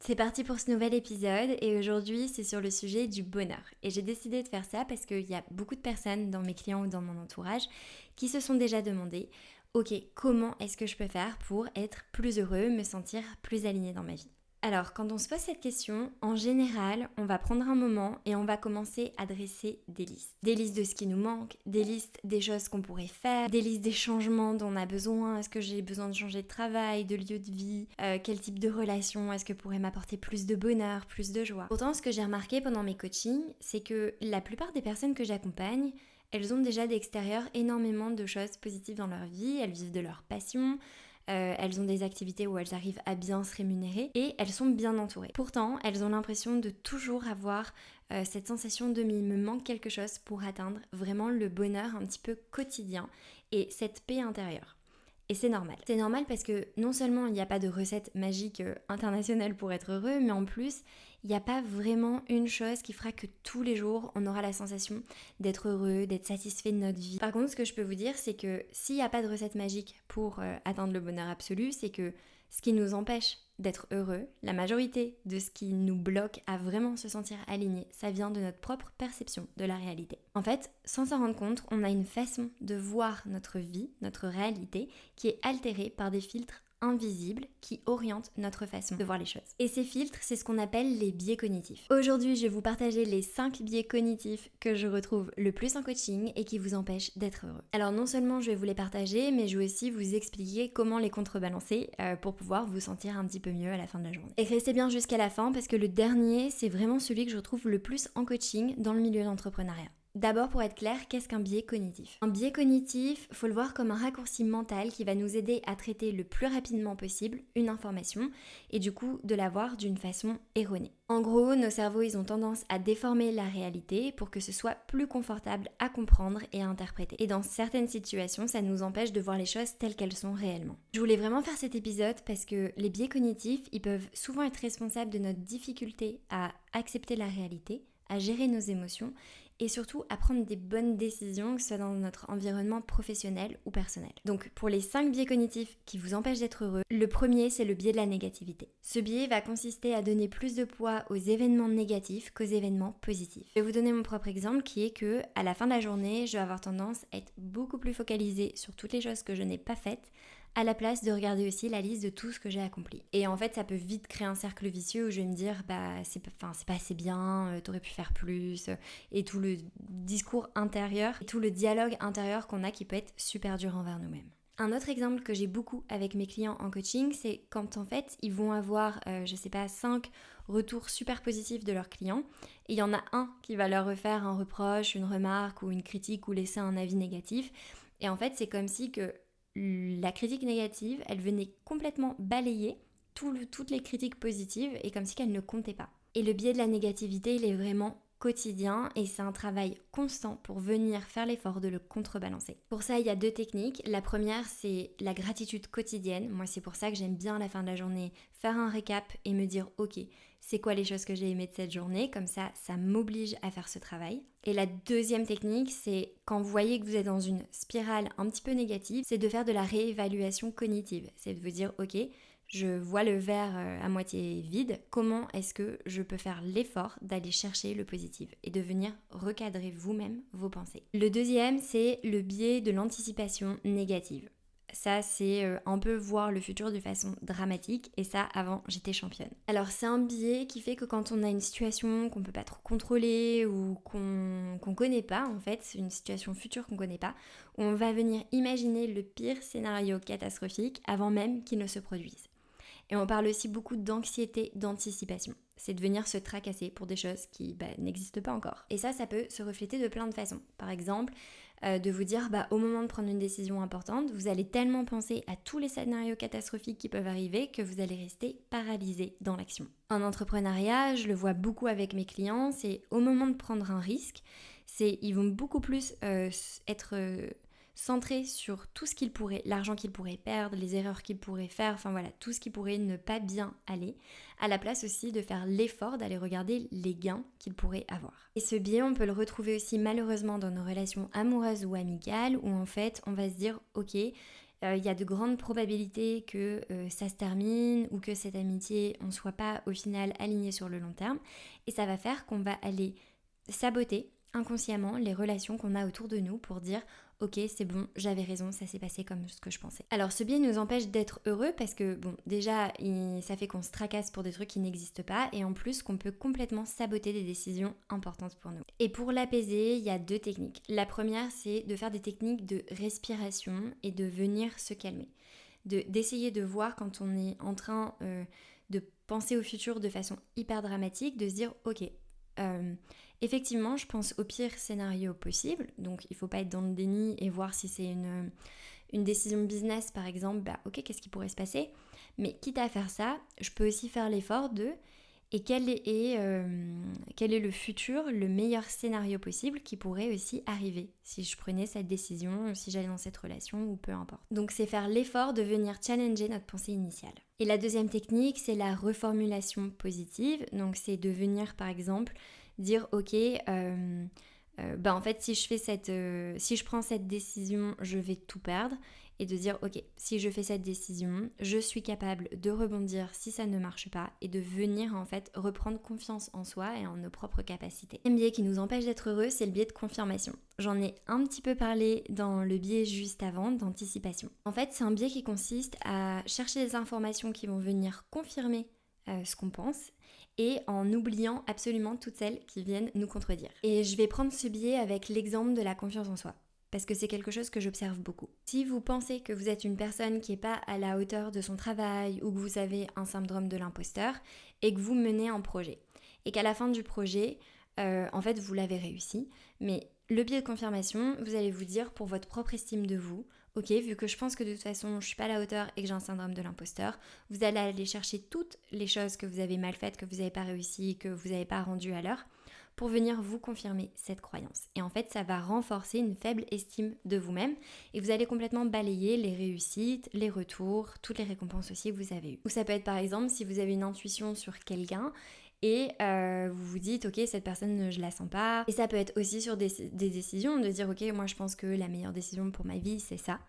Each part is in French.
C'est parti pour ce nouvel épisode et aujourd'hui c'est sur le sujet du bonheur. Et j'ai décidé de faire ça parce qu'il y a beaucoup de personnes dans mes clients ou dans mon entourage qui se sont déjà demandé ok, comment est-ce que je peux faire pour être plus heureux, me sentir plus aligné dans ma vie. Alors, quand on se pose cette question, en général, on va prendre un moment et on va commencer à dresser des listes. Des listes de ce qui nous manque, des listes des choses qu'on pourrait faire, des listes des changements dont on a besoin. Est-ce que j'ai besoin de changer de travail, de lieu de vie, quel type de relation est-ce que pourrait m'apporter plus de bonheur, plus de joie. Pourtant, ce que j'ai remarqué pendant mes coachings, c'est que la plupart des personnes que j'accompagne, elles ont déjà d'extérieur énormément de choses positives dans leur vie, elles vivent de leur passion, elles ont des activités où elles arrivent à bien se rémunérer et elles sont bien entourées. Pourtant, elles ont l'impression de toujours avoir cette sensation de il me manque quelque chose pour atteindre vraiment le bonheur un petit peu quotidien et cette paix intérieure. Et c'est normal. C'est normal parce que non seulement il n'y a pas de recette magique internationale pour être heureux, mais en plus, il n'y a pas vraiment une chose qui fera que tous les jours, on aura la sensation d'être heureux, d'être satisfait de notre vie. Par contre, ce que je peux vous dire, c'est que s'il n'y a pas de recette magique pour atteindre le bonheur absolu, c'est que ce qui nous empêche d'être heureux, la majorité de ce qui nous bloque à vraiment se sentir aligné, ça vient de notre propre perception de la réalité. En fait, sans s'en rendre compte, on a une façon de voir notre vie, notre réalité, qui est altérée par des filtres invisibles qui orientent notre façon de voir les choses. Et ces filtres, c'est ce qu'on appelle les biais cognitifs. Aujourd'hui, je vais vous partager les 5 biais cognitifs que je retrouve le plus en coaching et qui vous empêchent d'être heureux. Alors non seulement je vais vous les partager, mais je vais aussi vous expliquer comment les contrebalancer pour pouvoir vous sentir un petit peu mieux à la fin de la journée. Et restez bien jusqu'à la fin parce que le dernier, c'est vraiment celui que je retrouve le plus en coaching dans le milieu de l'entrepreneuriat. D'abord, pour être clair, qu'est-ce qu'un biais cognitif ? Un biais cognitif, faut le voir comme un raccourci mental qui va nous aider à traiter le plus rapidement possible une information et du coup de la voir d'une façon erronée. En gros, nos cerveaux, ils ont tendance à déformer la réalité pour que ce soit plus confortable à comprendre et à interpréter. Et dans certaines situations, ça nous empêche de voir les choses telles qu'elles sont réellement. Je voulais vraiment faire cet épisode parce que les biais cognitifs, ils peuvent souvent être responsables de notre difficulté à accepter la réalité, à gérer nos émotions et surtout à prendre des bonnes décisions, que ce soit dans notre environnement professionnel ou personnel. Donc pour les 5 biais cognitifs qui vous empêchent d'être heureux, le premier c'est le biais de la négativité. Ce biais va consister à donner plus de poids aux événements négatifs qu'aux événements positifs. Je vais vous donner mon propre exemple qui est que à la fin de la journée, je vais avoir tendance à être beaucoup plus focalisée sur toutes les choses que je n'ai pas faites, à la place de regarder aussi la liste de tout ce que j'ai accompli. Et en fait, ça peut vite créer un cercle vicieux où je vais me dire c'est pas assez bien, t'aurais pu faire plus, et tout le discours intérieur, et tout le dialogue intérieur qu'on a qui peut être super dur envers nous-mêmes. Un autre exemple que j'ai beaucoup avec mes clients en coaching, c'est quand en fait ils vont avoir, 5 retours super positifs de leurs clients et il y en a un qui va leur refaire un reproche, une remarque ou une critique ou laisser un avis négatif. Et en fait, c'est comme si que la critique négative, elle venait complètement balayer toutes les critiques positives et comme si qu'elles ne comptaient pas. Et le biais de la négativité, il est vraiment quotidien et c'est un travail constant pour venir faire l'effort de le contrebalancer. Pour ça, il y a 2 techniques. La première, c'est la gratitude quotidienne. Moi, c'est pour ça que j'aime bien à la fin de la journée faire un récap et me dire ok, c'est quoi les choses que j'ai aimées de cette journée, comme ça m'oblige à faire ce travail. Et la deuxième technique, c'est quand vous voyez que vous êtes dans une spirale un petit peu négative, c'est de faire de la réévaluation cognitive. C'est de vous dire ok, je vois le verre à moitié vide, comment est-ce que je peux faire l'effort d'aller chercher le positif et de venir recadrer vous-même vos pensées. Le deuxième, c'est le biais de l'anticipation négative. Ça, c'est un peu voir le futur de façon dramatique et ça, avant, j'étais championne. Alors, c'est un biais qui fait que quand on a une situation qu'on peut pas trop contrôler ou qu'on connaît pas, en fait, une situation future qu'on connaît pas, on va venir imaginer le pire scénario catastrophique avant même qu'il ne se produise. Et on parle aussi beaucoup d'anxiété d'anticipation. C'est de venir se tracasser pour des choses qui n'existent pas encore. Et ça peut se refléter de plein de façons. Par exemple, de vous dire au moment de prendre une décision importante, vous allez tellement penser à tous les scénarios catastrophiques qui peuvent arriver que vous allez rester paralysé dans l'action. En entrepreneuriat, je le vois beaucoup avec mes clients, c'est au moment de prendre un risque, ils vont beaucoup plus être centrés sur tout ce qu'ils pourraient, l'argent qu'ils pourraient perdre, les erreurs qu'ils pourraient faire, enfin voilà, tout ce qui pourrait ne pas bien aller, à la place aussi de faire l'effort d'aller regarder les gains qu'ils pourraient avoir. Et ce biais, on peut le retrouver aussi malheureusement dans nos relations amoureuses ou amicales, où en fait, on va se dire, ok, il y a de grandes probabilités que ça se termine ou que cette amitié, on ne soit pas au final aligné sur le long terme. Et ça va faire qu'on va aller saboter inconsciemment les relations qu'on a autour de nous pour dire ok, c'est bon, j'avais raison, ça s'est passé comme ce que je pensais. Alors ce biais nous empêche d'être heureux parce que bon, déjà ça fait qu'on se tracasse pour des trucs qui n'existent pas et en plus qu'on peut complètement saboter des décisions importantes pour nous. Et pour l'apaiser, il y a 2 techniques. La première, c'est de faire des techniques de respiration et de venir se calmer. D'essayer de voir quand on est en train de penser au futur de façon hyper dramatique, de se dire ok, effectivement, je pense au pire scénario possible, donc il ne faut pas être dans le déni et voir si c'est une décision business par exemple, bah ok, qu'est-ce qui pourrait se passer? Mais quitte à faire ça, je peux aussi faire l'effort de et quel est le futur, le meilleur scénario possible qui pourrait aussi arriver si je prenais cette décision, si j'allais dans cette relation ou peu importe. Donc c'est faire l'effort de venir challenger notre pensée initiale. Et la deuxième technique, c'est la reformulation positive. Donc c'est de venir par exemple dire ok, en fait si je prends cette décision, je vais tout perdre. Et de dire ok, si je fais cette décision, je suis capable de rebondir si ça ne marche pas et de venir en fait reprendre confiance en soi et en nos propres capacités. Un biais qui nous empêche d'être heureux, c'est le biais de confirmation. J'en ai un petit peu parlé dans le biais juste avant d'anticipation. En fait, c'est un biais qui consiste à chercher des informations qui vont venir confirmer ce qu'on pense et en oubliant absolument toutes celles qui viennent nous contredire. Et je vais prendre ce biais avec l'exemple de la confiance en soi. Parce que c'est quelque chose que j'observe beaucoup. Si vous pensez que vous êtes une personne qui n'est pas à la hauteur de son travail ou que vous avez un syndrome de l'imposteur et que vous menez un projet et qu'à la fin du projet, en fait, vous l'avez réussi, mais le biais de confirmation, vous allez vous dire pour votre propre estime de vous, ok, vu que je pense que de toute façon, je ne suis pas à la hauteur et que j'ai un syndrome de l'imposteur, vous allez aller chercher toutes les choses que vous avez mal faites, que vous n'avez pas réussi, que vous n'avez pas rendues à l'heure, pour venir vous confirmer cette croyance. Et en fait, ça va renforcer une faible estime de vous-même et vous allez complètement balayer les réussites, les retours, toutes les récompenses aussi que vous avez eues. Ou ça peut être par exemple si vous avez une intuition sur quelqu'un et vous vous dites ok, cette personne je la sens pas. Et ça peut être aussi sur des décisions de dire ok, moi je pense que la meilleure décision pour ma vie c'est ça.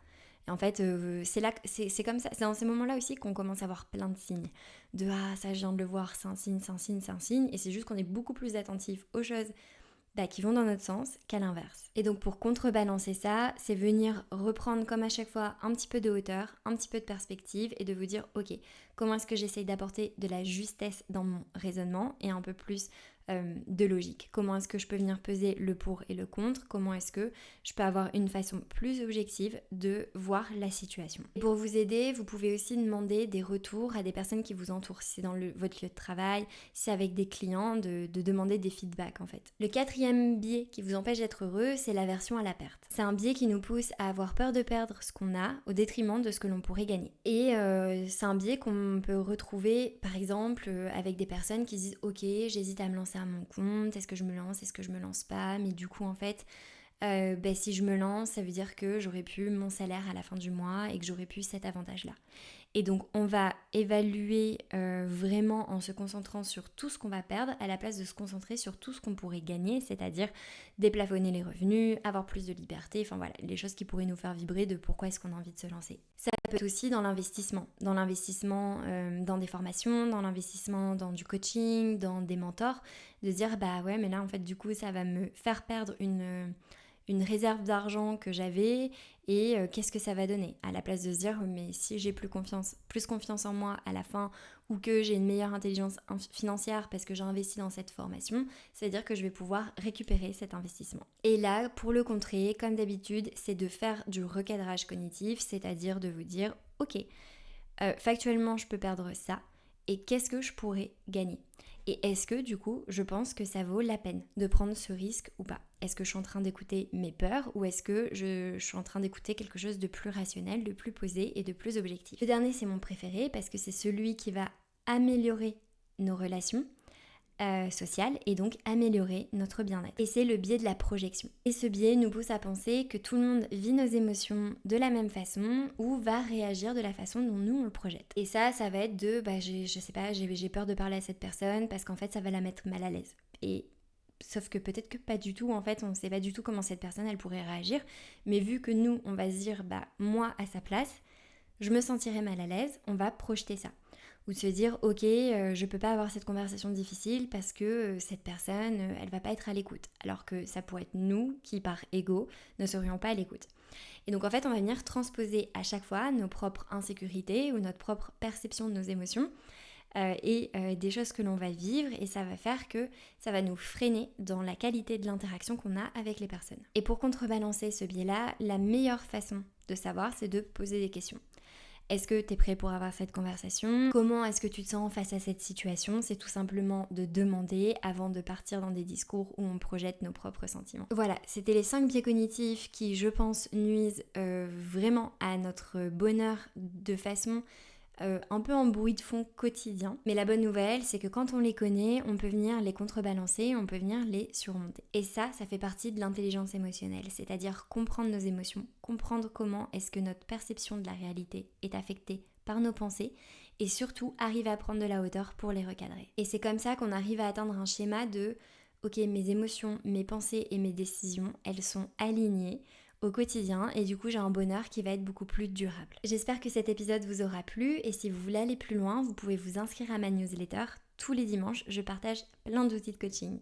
Et en fait, c'est comme ça, c'est dans ces moments-là aussi qu'on commence à avoir plein de signes. De ah, ça je viens de le voir, c'est un signe, c'est un signe, c'est un signe. Et c'est juste qu'on est beaucoup plus attentif aux choses qui vont dans notre sens qu'à l'inverse. Et donc pour contrebalancer ça, c'est venir reprendre comme à chaque fois un petit peu de hauteur, un petit peu de perspective et de vous dire ok, comment est-ce que j'essaye d'apporter de la justesse dans mon raisonnement et un peu plus de logique. Comment est-ce que je peux venir peser le pour et le contre? Comment est-ce que je peux avoir une façon plus objective de voir la situation? Et pour vous aider, vous pouvez aussi demander des retours à des personnes qui vous entourent. Si c'est dans votre lieu de travail, si c'est avec des clients, de demander des feedbacks en fait. Le quatrième biais qui vous empêche d'être heureux, c'est l'aversion à la perte. C'est un biais qui nous pousse à avoir peur de perdre ce qu'on a au détriment de ce que l'on pourrait gagner. Et c'est un biais qu'on peut retrouver par exemple avec des personnes qui disent ok, j'hésite à me lancer à mon compte, est-ce que je me lance pas, mais du coup en fait si je me lance ça veut dire que j'aurais pu mon salaire à la fin du mois et que j'aurais pu cet avantage là. Et donc on va évaluer vraiment en se concentrant sur tout ce qu'on va perdre à la place de se concentrer sur tout ce qu'on pourrait gagner, c'est-à-dire déplafonner les revenus, avoir plus de liberté, enfin voilà, les choses qui pourraient nous faire vibrer de pourquoi est-ce qu'on a envie de se lancer. Ça peut être aussi dans l'investissement dans des formations, dans l'investissement dans du coaching, dans des mentors, de dire bah ouais mais là en fait du coup ça va me faire perdre une réserve d'argent que j'avais et qu'est-ce que ça va donner à la place de se dire mais si j'ai plus confiance en moi à la fin ou que j'ai une meilleure intelligence financière parce que j'ai investi dans cette formation, c'est-à-dire que je vais pouvoir récupérer cet investissement. Et là, pour le contrer, comme d'habitude, c'est de faire du recadrage cognitif, c'est-à-dire de vous dire ok, factuellement je peux perdre ça et qu'est-ce que je pourrais gagner ? Et est-ce que du coup, je pense que ça vaut la peine de prendre ce risque ou pas? Est-ce que je suis en train d'écouter mes peurs ou est-ce que je suis en train d'écouter quelque chose de plus rationnel, de plus posé et de plus objectif? Le dernier, c'est mon préféré parce que c'est celui qui va améliorer nos relations sociales et donc améliorer notre bien-être. Et c'est le biais de la projection. Et ce biais nous pousse à penser que tout le monde vit nos émotions de la même façon ou va réagir de la façon dont nous on le projette. Et ça va être de, j'ai peur de parler à cette personne parce qu'en fait ça va la mettre mal à l'aise. Et Sauf que peut-être que pas du tout, en fait, on ne sait pas du tout comment cette personne, elle pourrait réagir. Mais vu que nous, on va se dire, moi, à sa place, je me sentirais mal à l'aise, on va projeter ça. Ou de se dire, ok, je peux pas avoir cette conversation difficile parce que cette personne, elle va pas être à l'écoute. Alors que ça pourrait être nous qui, par ego, ne serions pas à l'écoute. Et donc en fait, on va venir transposer à chaque fois nos propres insécurités ou notre propre perception de nos émotions et des choses que l'on va vivre, et ça va faire que ça va nous freiner dans la qualité de l'interaction qu'on a avec les personnes. Et pour contrebalancer ce biais-là, la meilleure façon de savoir, c'est de poser des questions. Est-ce que tu es prêt pour avoir cette conversation? Comment est-ce que tu te sens face à cette situation? C'est tout simplement de demander avant de partir dans des discours où on projette nos propres sentiments. Voilà, c'était les 5 biais cognitifs qui, je pense, nuisent vraiment à notre bonheur de façon un peu en bruit de fond quotidien. Mais la bonne nouvelle, c'est que quand on les connaît, on peut venir les contrebalancer, on peut venir les surmonter. Et ça fait partie de l'intelligence émotionnelle, c'est-à-dire comprendre nos émotions, comprendre comment est-ce que notre perception de la réalité est affectée par nos pensées, et surtout arriver à prendre de la hauteur pour les recadrer. Et c'est comme ça qu'on arrive à atteindre un schéma de ok, mes émotions, mes pensées et mes décisions, elles sont alignées au quotidien, et du coup j'ai un bonheur qui va être beaucoup plus durable. J'espère que cet épisode vous aura plu, et si vous voulez aller plus loin, vous pouvez vous inscrire à ma newsletter. Tous les dimanches, je partage plein d'outils de coaching